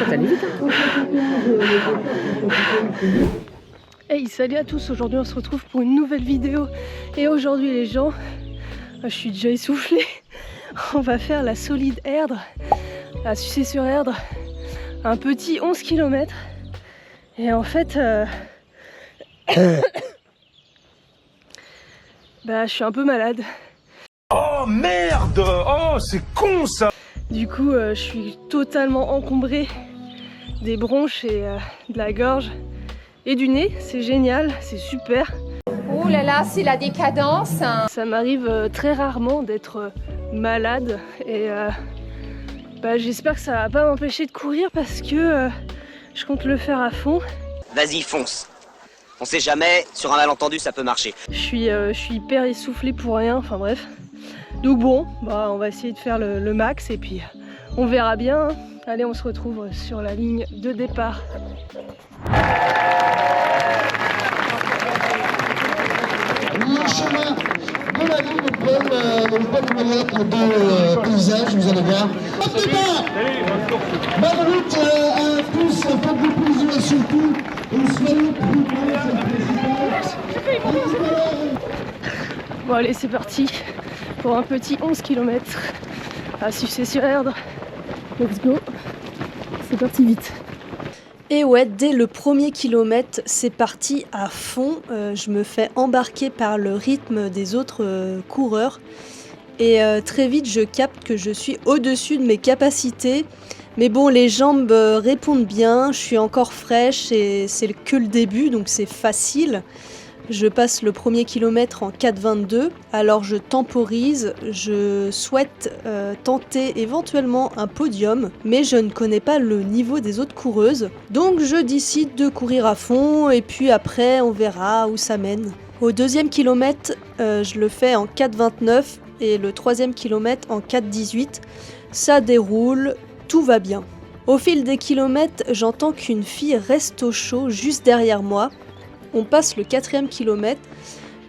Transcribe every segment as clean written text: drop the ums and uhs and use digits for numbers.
T'allais vite, hein. Hey, salut à tous, aujourd'hui on se retrouve pour une nouvelle vidéo. Et aujourd'hui les gens, je suis déjà essoufflée. On va faire la solide Erdre, à Sucé-sur-Erdre, un petit 11 km. Et en fait, je suis un peu malade. Oh merde! Oh, c'est con ça! Du coup, je suis totalement encombrée des bronches et de la gorge et du nez. C'est génial, c'est super. Oh là là, c'est la décadence. Ça m'arrive très rarement d'être malade et j'espère que ça va pas m'empêcher de courir parce que je compte le faire à fond. Vas-y, fonce. On sait jamais, sur un malentendu ça peut marcher. Je suis hyper essoufflée pour rien, enfin bref. Donc bon, on va essayer de faire le max et puis on verra bien. Allez, on se retrouve sur la ligne de départ. Le chemin de la ligne de Paul Molière dans le paysage, vous allez voir. Bonne départ! Bonne route à tous, faites du plaisir et surtout, soyez Bon allez, c'est parti pour un petit 11 km à Sucé-sur-Erdre. Let's go, c'est parti vite. Et ouais, dès le premier kilomètre, c'est parti à fond. Je me fais embarquer par le rythme des autres coureurs. Et très vite, je capte que je suis au-dessus de mes capacités. Mais bon, les jambes répondent bien, je suis encore fraîche et c'est que le début, donc c'est facile. Je passe le premier kilomètre en 4,22, alors je temporise, je souhaite tenter éventuellement un podium, mais je ne connais pas le niveau des autres coureuses, donc je décide de courir à fond et puis après on verra où ça mène. Au deuxième kilomètre, je le fais en 4,29 et le troisième kilomètre en 4,18, ça déroule, tout va bien. Au fil des kilomètres, j'entends qu'une fille reste au chaud juste derrière moi. On passe le 4e kilomètre,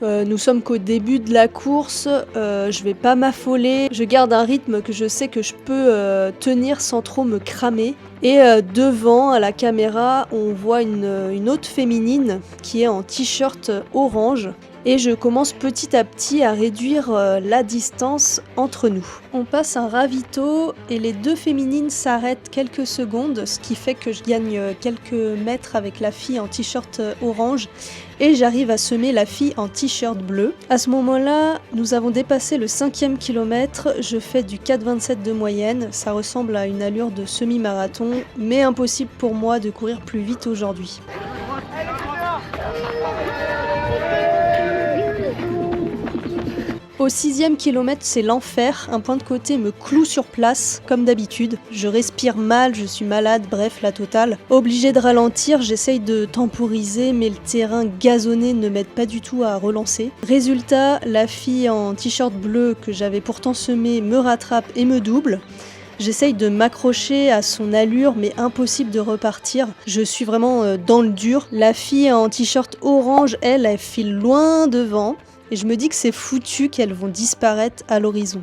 nous sommes qu'au début de la course, je vais pas m'affoler, je garde un rythme que je sais que je peux tenir sans trop me cramer. Et devant, à la caméra, on voit une autre féminine qui est en t-shirt orange. Et je commence petit à petit à réduire la distance entre nous. On passe un ravito et les deux féminines s'arrêtent quelques secondes, ce qui fait que je gagne quelques mètres avec la fille en t-shirt orange et j'arrive à semer la fille en t-shirt bleu. À ce moment-là, nous avons dépassé le 5e kilomètre, je fais du 4,27 de moyenne, ça ressemble à une allure de semi-marathon, mais impossible pour moi de courir plus vite aujourd'hui. Au 6e kilomètre, c'est l'enfer. Un point de côté me cloue sur place, comme d'habitude. Je respire mal, je suis malade, bref, la totale. Obligée de ralentir, j'essaye de temporiser, mais le terrain gazonné ne m'aide pas du tout à relancer. Résultat, la fille en t-shirt bleu que j'avais pourtant semé me rattrape et me double. J'essaye de m'accrocher à son allure, mais impossible de repartir. Je suis vraiment dans le dur. La fille en t-shirt orange, elle file loin devant. Et je me dis que c'est foutu qu'elles vont disparaître à l'horizon.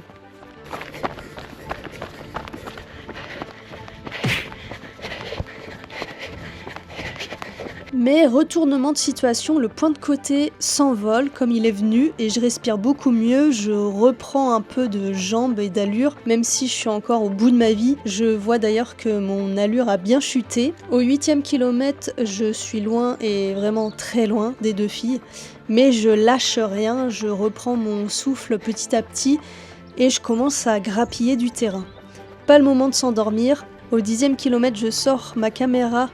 Mais retournement de situation, le point de côté s'envole comme il est venu et je respire beaucoup mieux, je reprends un peu de jambes et d'allure, même si je suis encore au bout de ma vie. Je vois d'ailleurs que mon allure a bien chuté. Au 8e kilomètre, je suis loin et vraiment très loin des deux filles, mais je lâche rien, je reprends mon souffle petit à petit et je commence à grappiller du terrain. Pas le moment de s'endormir. Au 10e kilomètre, je sors ma caméra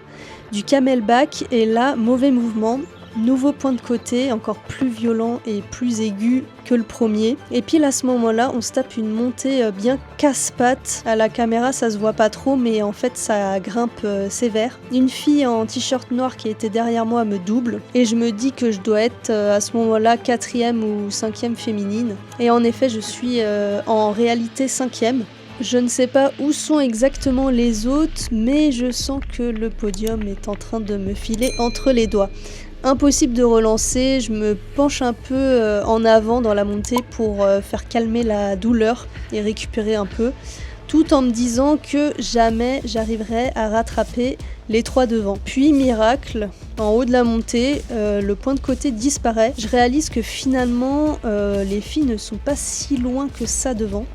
du camelback et là, mauvais mouvement, nouveau point de côté, encore plus violent et plus aigu que le premier. Et puis à ce moment-là, on se tape une montée bien casse-pattes. À la caméra, ça se voit pas trop, mais en fait, ça grimpe sévère. Une fille en t-shirt noir qui était derrière moi me double et je me dis que je dois être à ce moment-là 4e ou 5e féminine. Et en effet, je suis en réalité 5e. Je ne sais pas où sont exactement les autres, mais je sens que le podium est en train de me filer entre les doigts. Impossible de relancer, je me penche un peu en avant dans la montée pour faire calmer la douleur et récupérer un peu. tout en me disant que jamais j'arriverais à rattraper les 3 devant. Puis miracle, en haut de la montée, le point de côté disparaît. Je réalise que finalement les filles ne sont pas si loin que ça devant.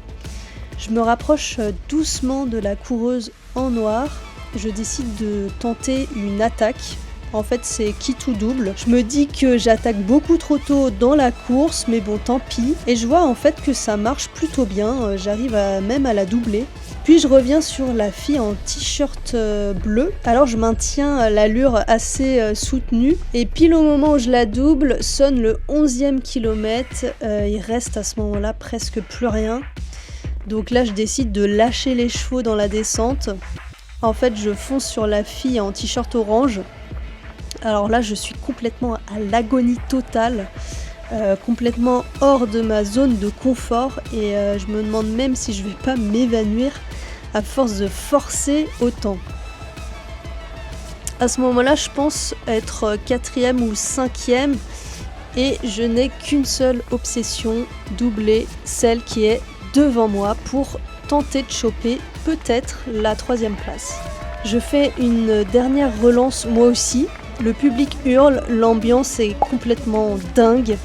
Je me rapproche doucement de la coureuse en noir. Je décide de tenter une attaque. En fait, c'est quitte ou double. Je me dis que j'attaque beaucoup trop tôt dans la course, mais bon, tant pis. Et je vois en fait que ça marche plutôt bien. J'arrive même à la doubler. Puis je reviens sur la fille en t-shirt bleu. Alors je maintiens l'allure assez soutenue. Et pile au moment où je la double, sonne le 11e kilomètre. Il reste à ce moment-là presque plus rien. Donc là, je décide de lâcher les chevaux dans la descente. En fait, je fonce sur la fille en t-shirt orange. Alors là, je suis complètement à l'agonie totale, complètement hors de ma zone de confort et je me demande même si je vais pas m'évanouir à force de forcer autant. À ce moment-là, je pense être 4e ou 5e et je n'ai qu'une seule obsession, doubler celle qui est devant moi pour tenter de choper peut-être la 3e place. Je fais une dernière relance moi aussi. Le public hurle, l'ambiance est complètement dingue.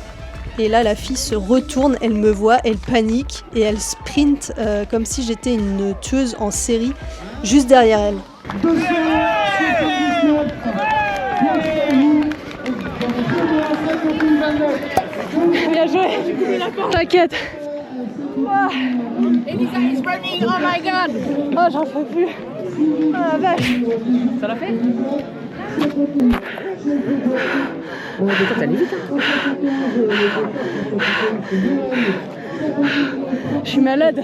Et là, la fille se retourne, elle me voit, elle panique et elle sprint comme si j'étais une tueuse en série juste derrière elle. Bien joué, t'inquiète. Elisa is running, oh my god! Oh, j'en peux plus. Oh la vache. Ça l'a fait? T'as allé vite, hein? Je suis malade.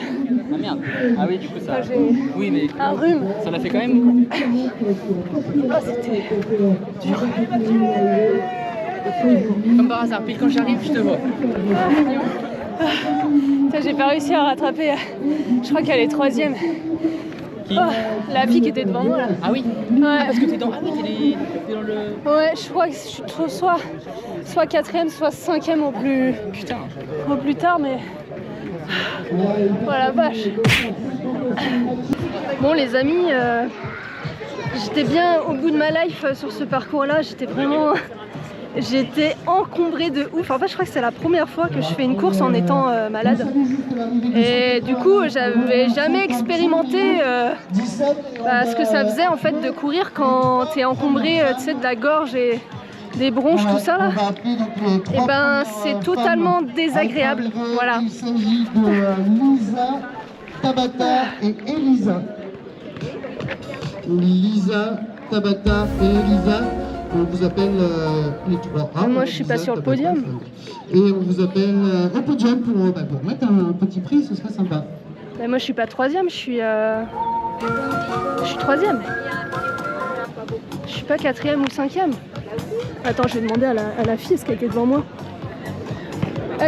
Ah merde. Ah oui, du coup ça. J'ai Oui, mais un rhume. ça l'a fait quand même. Oh, c'était dur. Comme par hasard, puis quand j'arrive, je te vois. J'ai pas réussi à rattraper. Je crois qu'elle est 3e. Qui? Oh, la fille qui était devant moi là. Ah oui? Ouais. Ah, parce que t'es dans... Ah oui, t'es dans le... Ouais, je crois que je suis soit 4e, soit 5e au plus... Putain. Au plus tard, mais... Oh la vache. Bon les amis, j'étais bien au bout de ma life sur ce parcours-là. J'étais encombrée de ouf. En fait, je crois que c'est la première fois que je fais une course en étant malade. Et du coup, j'avais jamais expérimenté ce que ça faisait en fait de courir quand t'es encombré, tu sais, de la gorge et des bronches, tout ça là. Et ben, c'est totalement désagréable. Voilà. Il s'agit de Lisa, Tabata et Elisa. Lisa, Tabata et Elisa. On vous appelle les 3 A. Moi, je suis pas sur le podium. Et on vous appelle au podium pour mettre un petit prix, ce serait sympa. Mais moi, je suis pas 3e, je suis 3e. Je suis pas 4e ou 5e. Attends, je vais demander à la fille ce qu'elle était devant moi.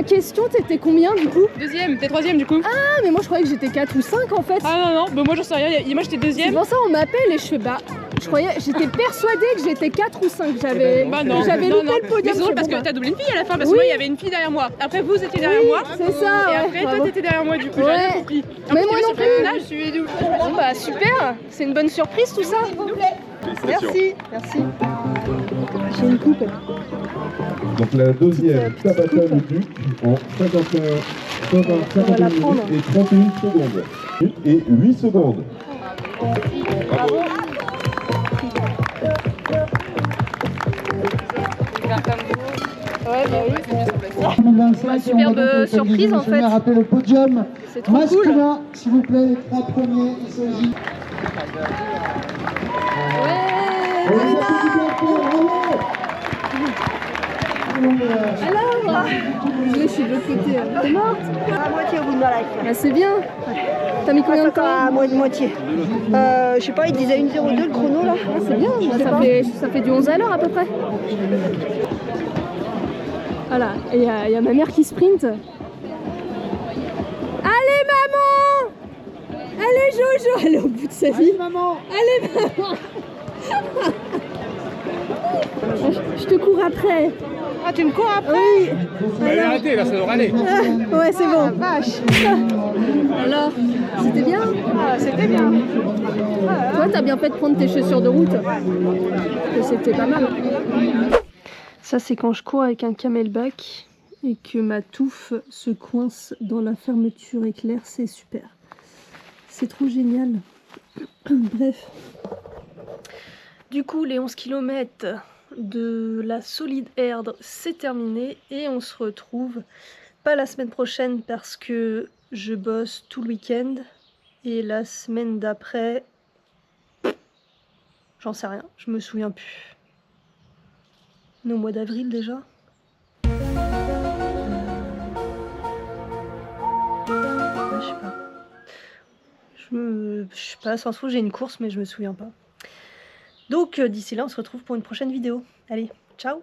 Question, t'étais combien du coup? 2e, t'es 3e du coup. Ah, mais moi je croyais que j'étais 4 ou 5 en fait. Ah non, bah moi j'en sais rien, moi j'étais 2e. C'est pour ça on m'appelle et je fais j'étais persuadée que j'étais 4 ou 5. J'avais loupé le podium. Mais c'est drôle parce que t'as doublé une fille à la fin, parce que moi il y avait une fille derrière moi. Après vous étiez derrière moi. C'est ça. Et après toi t'étais derrière moi du coup, j'ai rien compris. Mais moi non plus. Là je suis double. Bon bah super, c'est une bonne surprise tout ça. Merci. J'ai une coupe. Donc la deuxième, Tabata le Duc, en 51 minutes et 31 secondes. Et 8 secondes. Bravo. Ouais, bah oui. Superbe surprise en fait. Le podium. C'est trop cool. S'il vous plaît, les 3 premiers, il s'agit. Ouais. Alors, je suis de l'autre côté. T'es morte? À moitié au bout de ma life. Bah, c'est bien. T'as mis combien de temps? À moitié. Je sais pas, il disait 1,02 le chrono là. Ah, c'est bien, ça fait du 11 à l'heure à peu près. Voilà, et il y a ma mère qui sprint. Allez maman! Allez Jojo! Elle est au bout de sa vie. Allez maman! Allez maman! Je te cours après. Ah, tu me cours après? Oui. Allez, arrêtez, là, ça devrait aller. Ouais, c'est bon. Vache. Alors, c'était bien? Ah, c'était bien. Toi, t'as bien fait de prendre tes chaussures de route. Et c'était pas mal. Ça, c'est quand je cours avec un camelback et que ma touffe se coince dans la fermeture éclair. C'est super. C'est trop génial. Bref. Du coup, les 11 km de la solide Erdre, c'est terminé. Et on se retrouve pas la semaine prochaine parce que je bosse tout le week-end. Et la semaine d'après, j'en sais rien, je me souviens plus. On est au mois d'avril déjà. Je sais pas. Je sais pas, ça se trouve j'ai une course mais je me souviens pas. Donc d'ici là on se retrouve pour une prochaine vidéo. Allez, ciao!